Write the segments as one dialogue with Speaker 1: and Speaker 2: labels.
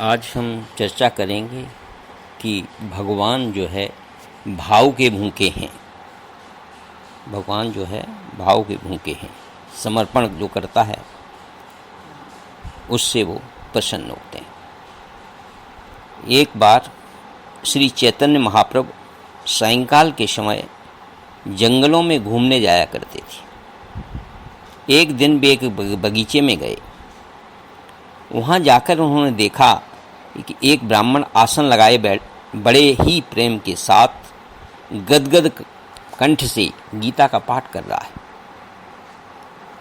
Speaker 1: आज हम चर्चा करेंगे कि भगवान जो है भाव के भूखे हैं। भगवान जो है भाव के भूखे हैं। समर्पण जो करता है उससे वो प्रसन्न होते हैं। एक बार श्री चैतन्य महाप्रभु सायंकाल के समय जंगलों में घूमने जाया करते थे। एक दिन वे एक बगीचे में गए। वहाँ जाकर उन्होंने देखा कि एक ब्राह्मण आसन लगाए बड़े ही प्रेम के साथ गदगद कंठ से गीता का पाठ कर रहा है,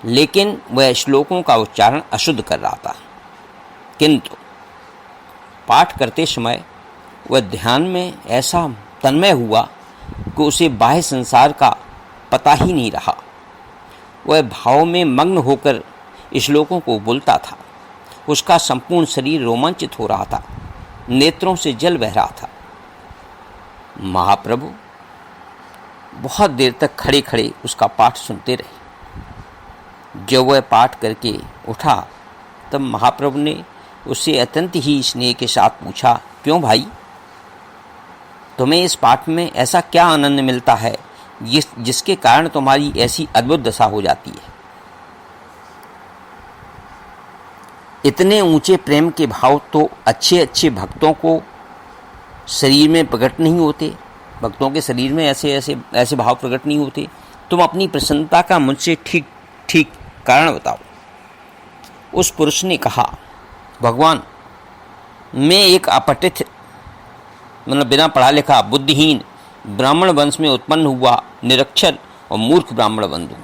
Speaker 1: लेकिन वह श्लोकों का उच्चारण अशुद्ध कर रहा था। किंतु पाठ करते समय वह ध्यान में ऐसा तन्मय हुआ कि उसे बाह्य संसार का पता ही नहीं रहा। वह भाव में मग्न होकर श्लोकों को बोलता था। उसका संपूर्ण शरीर रोमांचित हो रहा था, नेत्रों से जल बह रहा था। महाप्रभु बहुत देर तक खड़े खड़े उसका पाठ सुनते रहे। जब वह पाठ करके उठा तब महाप्रभु ने उससे अत्यंत ही स्नेह के साथ पूछा, क्यों भाई, तुम्हें इस पाठ में ऐसा क्या आनंद मिलता है जिसके कारण तुम्हारी ऐसी अद्भुत दशा हो जाती है? इतने ऊंचे प्रेम के भाव तो अच्छे अच्छे भक्तों को शरीर में प्रकट नहीं होते। भक्तों के शरीर में ऐसे भाव प्रकट नहीं होते। तुम अपनी प्रसन्नता का मुझसे ठीक ठीक कारण बताओ। उस पुरुष ने कहा, भगवान, मैं एक अपठित बिना पढ़ा लिखा बुद्धिहीन ब्राह्मण वंश में उत्पन्न हुआ निरक्षर और मूर्ख ब्राह्मण बंधु।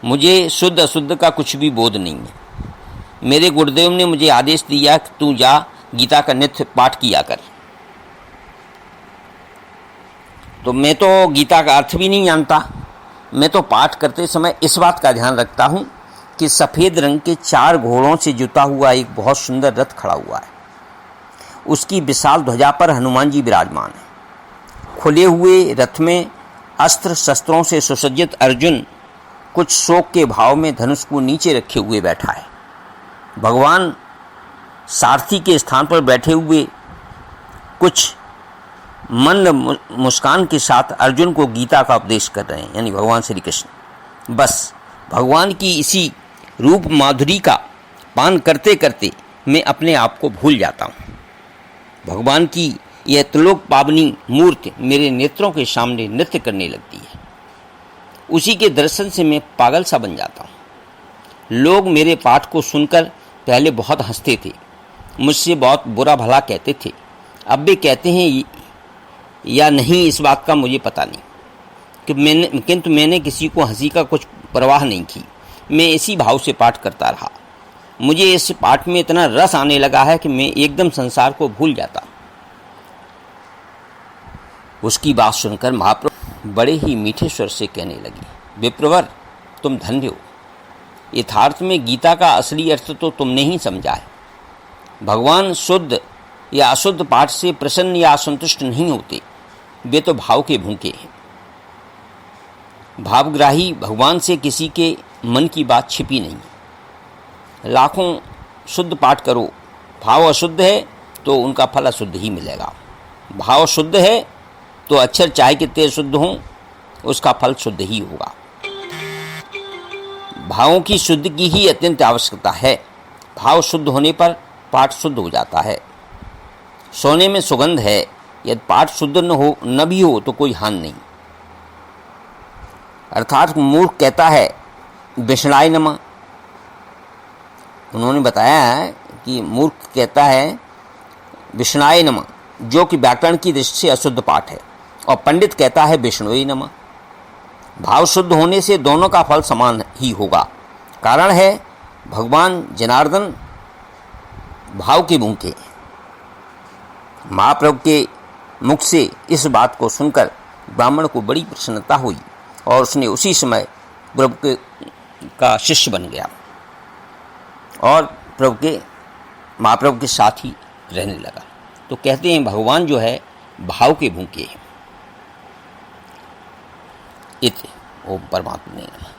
Speaker 1: मुझे शुद्ध अशुद्ध का कुछ भी बोध नहीं है। मेरे गुरुदेव ने मुझे आदेश दिया कि तू जा गीता का नित्य पाठ किया कर। तो मैं तो गीता का अर्थ भी नहीं जानता। मैं तो पाठ करते समय इस बात का ध्यान रखता हूँ कि सफ़ेद रंग के 4 घोड़ों से जुता हुआ एक बहुत सुंदर रथ खड़ा हुआ है। उसकी विशाल ध्वजा पर हनुमान जी विराजमान है। खुले हुए रथ में अस्त्र शस्त्रों से सुसज्जित अर्जुन कुछ शोक के भाव में धनुष को नीचे रखे हुए बैठा है। भगवान सारथी के स्थान पर बैठे हुए कुछ मंद मुस्कान के साथ अर्जुन को गीता का उपदेश कर रहे हैं, यानी भगवान श्री कृष्ण। बस भगवान की इसी रूप माधुरी का पान करते करते मैं अपने आप को भूल जाता हूँ। भगवान की यह त्रिलोक पावनी मूर्ति मेरे नेत्रों के सामने नृत्य करने लगती है। उसी के दर्शन से मैं पागल सा बन जाता हूँ। लोग मेरे पाठ को सुनकर पहले बहुत हंसते थे, मुझसे बहुत बुरा भला कहते थे। अब भी कहते हैं या नहीं, इस बात का मुझे पता नहीं, किंतु मैंने किसी को हंसी का कुछ परवाह नहीं की। मैं इसी भाव से पाठ करता रहा। मुझे इस पाठ में इतना रस आने लगा है कि मैं एकदम संसार को भूल जाता। उसकी बात सुनकर महाप्रभु बड़े ही मीठे स्वर से कहने लगे, विप्रवर, तुम धन्य हो। यथार्थ में गीता का असली अर्थ तो तुमने ही समझा है। भगवान शुद्ध या अशुद्ध पाठ से प्रसन्न या असंतुष्ट नहीं होते। वे तो भाव के भूखे हैं। भावग्राही भगवान से किसी के मन की बात छिपी नहीं। लाखों शुद्ध पाठ करो, भाव अशुद्ध है तो उनका फल अशुद्ध ही मिलेगा। भाव शुद्ध है तो अक्षर चाहे कितने शुद्ध हों, उसका फल शुद्ध ही होगा। भावों की शुद्ध की ही अत्यंत आवश्यकता है। भाव शुद्ध होने पर पाठ शुद्ध हो जाता है। सोने में सुगंध है, यदि पाठ शुद्ध न भी हो तो कोई हानि नहीं। अर्थात मूर्ख कहता है विष्णाय नमः। उन्होंने बताया है कि मूर्ख कहता है विष्णाय नमः, जो कि व्याकरण की दृष्टि से अशुद्ध पाठ है, और पंडित कहता है विष्णुये नमः। भाव शुद्ध होने से दोनों का फल समान ही होगा। कारण है भगवान जनार्दन भाव के भूखे। महाप्रभु के मुख से इस बात को सुनकर ब्राह्मण को बड़ी प्रसन्नता हुई और उसने उसी समय प्रभु का शिष्य बन गया और महाप्रभु के साथ ही रहने लगा। तो कहते हैं भगवान जो है भाव के भूखे हैं। इति ओम परमात्मा ने नमः।